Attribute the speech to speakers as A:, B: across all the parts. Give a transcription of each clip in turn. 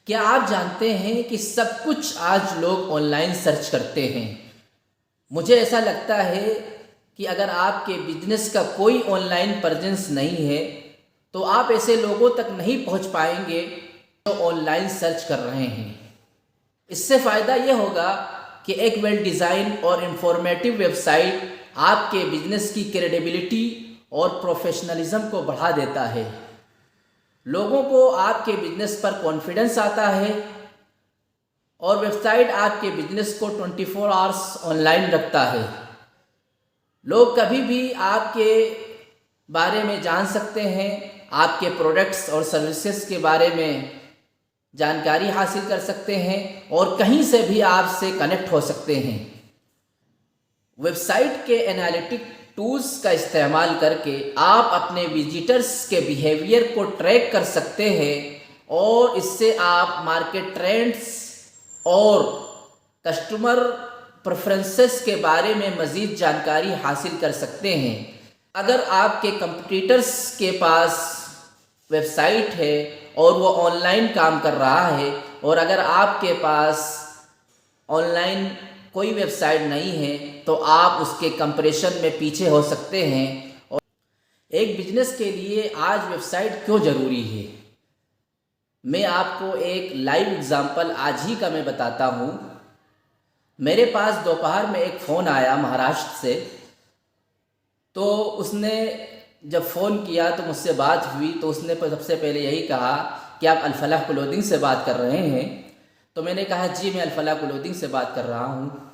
A: क्या आप जानते हैं कि सब कुछ आज लोग ऑनलाइन सर्च करते हैं। मुझे ऐसा लगता है कि अगर आपके बिजनेस का कोई ऑनलाइन प्रेजेंस नहीं है तो आप ऐसे लोगों तक नहीं पहुंच पाएंगे जो ऑनलाइन सर्च कर रहे हैं। इससे फ़ायदा ये होगा कि एक वेल डिज़ाइन और इंफॉर्मेटिव वेबसाइट आपके बिजनेस की क्रेडिबिलिटी और प्रोफेशनलिज्म को बढ़ा देता है। लोगों को आपके बिजनेस पर कॉन्फिडेंस आता है और वेबसाइट आपके बिजनेस को 24 आवर्स ऑनलाइन रखता है। लोग कभी भी आपके बारे में जान सकते हैं, आपके प्रोडक्ट्स और सर्विसेज के बारे में जानकारी हासिल कर सकते हैं और कहीं से भी आपसे कनेक्ट हो सकते हैं। वेबसाइट के एनालिटिक टूल्स का इस्तेमाल करके आप अपने विजिटर्स के बिहेवियर को ट्रैक कर सकते हैं और इससे आप मार्केट ट्रेंड्स और कस्टमर प्रेफरेंसेस के बारे में मज़ीद जानकारी हासिल कर सकते हैं। अगर आपके कंपटीटर्स के पास वेबसाइट है और वो ऑनलाइन काम कर रहा है और अगर आपके पास ऑनलाइन कोई वेबसाइट नहीं है तो आप उसके कंपैरिजन में पीछे हो सकते हैं। और एक बिजनेस के लिए आज वेबसाइट क्यों ज़रूरी है, मैं आपको एक लाइव एग्जांपल आज ही का मैं बताता हूँ। मेरे पास दोपहर में एक फ़ोन आया महाराष्ट्र से, तो उसने जब फ़ोन किया तो मुझसे बात हुई तो उसने सबसे पहले यही कहा कि आप अल-फलाह क्लोथिंग से बात कर रहे हैं। तो मैंने कहा जी मैं अल-फलाह क्लोथिंग से बात कर रहा हूँ।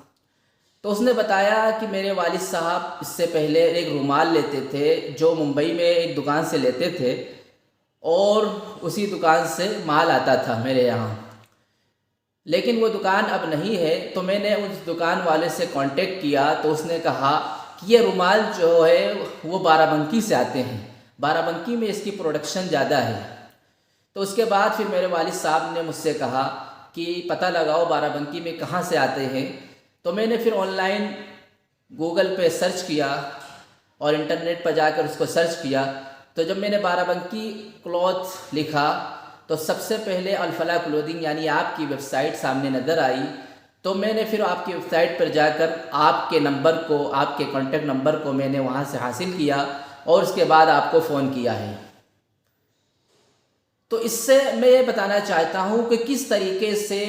A: तो उसने बताया कि मेरे वालिद साहब इससे पहले एक रुमाल लेते थे जो मुंबई में एक दुकान से लेते थे और उसी दुकान से माल आता था मेरे यहाँ, लेकिन वो दुकान अब नहीं है। तो मैंने उस दुकान वाले से कांटेक्ट किया तो उसने कहा कि ये रुमाल जो है वो बाराबंकी से आते हैं, बाराबंकी में इसकी प्रोडक्शन ज़्यादा है। तो उसके बाद फिर मेरे वालिद साहब ने मुझसे कहा कि पता लगाओ बाराबंकी में कहाँ से आते हैं। तो मैंने फिर ऑनलाइन गूगल पे सर्च किया और इंटरनेट पर जाकर उसको सर्च किया। तो जब मैंने बाराबंकी क्लॉथ लिखा तो सबसे पहले अल-फलाह क्लोथिंग यानी आपकी वेबसाइट सामने नज़र आई। तो मैंने फिर आपकी वेबसाइट पर जाकर आपके नंबर को, आपके कॉन्टैक्ट नंबर को मैंने वहाँ से हासिल किया और उसके बाद आपको फ़ोन किया है। तो इससे मैं ये बताना चाहता हूँ कि किस तरीके से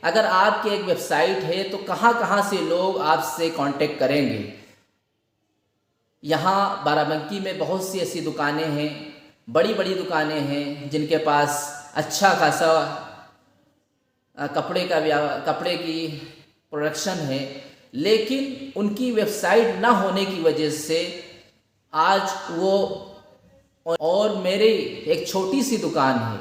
A: अगर आपकी एक वेबसाइट है तो कहाँ कहाँ से लोग आपसे कांटेक्ट करेंगे। यहाँ बाराबंकी में बहुत सी ऐसी दुकानें हैं, बड़ी बड़ी दुकानें हैं जिनके पास अच्छा खासा कपड़े की प्रोडक्शन है, लेकिन उनकी वेबसाइट ना होने की वजह से आज वो, और मेरी एक छोटी सी दुकान है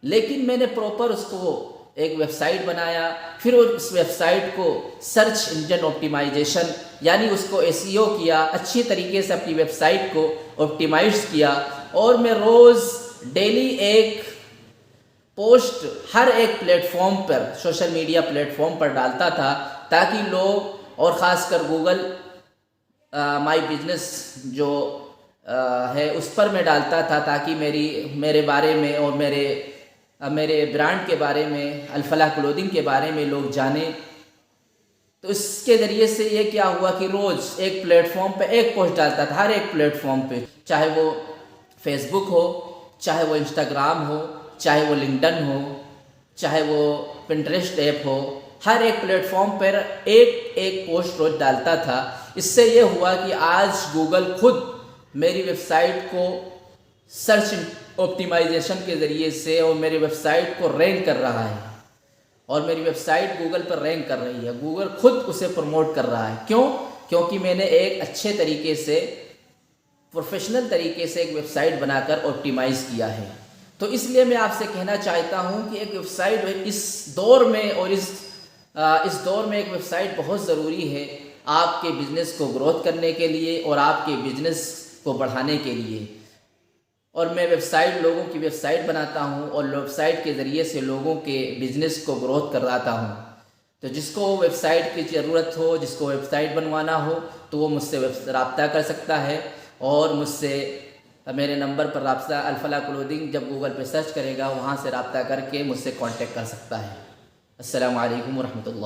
A: लेकिन मैंने प्रॉपर उसको एक वेबसाइट बनाया, फिर उस वेबसाइट को सर्च इंजन ऑप्टिमाइजेशन यानी उसको एसईओ किया, अच्छी तरीके से अपनी वेबसाइट को ऑप्टिमाइज किया और मैं रोज़ डेली एक पोस्ट हर एक प्लेटफॉर्म पर, सोशल मीडिया प्लेटफॉर्म पर डालता था ताकि लोग, और ख़ासकर गूगल माई बिजनेस जो है उस पर मैं डालता था ताकि मेरे बारे में और मेरे ब्रांड के बारे में, अल-फलाह क्लोथिंग के बारे में लोग जाने। तो इसके ज़रिए से ये क्या हुआ कि रोज़ एक प्लेटफॉर्म पे एक पोस्ट डालता था, हर एक प्लेटफॉर्म पे, चाहे वो फेसबुक हो, चाहे वो इंस्टाग्राम हो, चाहे वो लिंक्डइन हो, चाहे वो पिंटरेस्ट ऐप हो, हर एक प्लेटफॉर्म पर एक एक पोस्ट रोज़ डालता था। इससे ये हुआ कि आज गूगल खुद मेरी वेबसाइट को सर्च ऑप्टिमाइजेशन के ज़रिए से और मेरी वेबसाइट को रैंक कर रहा है और मेरी वेबसाइट गूगल पर रैंक कर रही है। गूगल खुद उसे प्रमोट कर रहा है। क्यों? क्योंकि मैंने एक अच्छे तरीके से, प्रोफेशनल तरीके से एक वेबसाइट बनाकर ऑप्टिमाइज़ किया है। तो इसलिए मैं आपसे कहना चाहता हूँ कि एक वेबसाइट इस दौर में और इस दौर में एक वेबसाइट बहुत ज़रूरी है आपके बिज़नेस को ग्रोथ करने के लिए और आपके बिज़नेस को बढ़ाने के लिए। और मैं लोगों की वेबसाइट बनाता हूँ और वेबसाइट के ज़रिए से लोगों के बिज़नेस को ग्रोथ कराता हूँ। तो जिसको वेबसाइट की ज़रूरत हो, जिसको वेबसाइट बनवाना हो, तो वो मुझसे रब्ता कर सकता है और मुझसे मेरे नंबर पर राब्ता अल-फलाह क्लोथिंग जब गूगल पे सर्च करेगा वहाँ से रब्ता करके मुझसे कांटेक्ट कर सकता है। अस्सलामु अलैकुम व रहमतुल्लाह।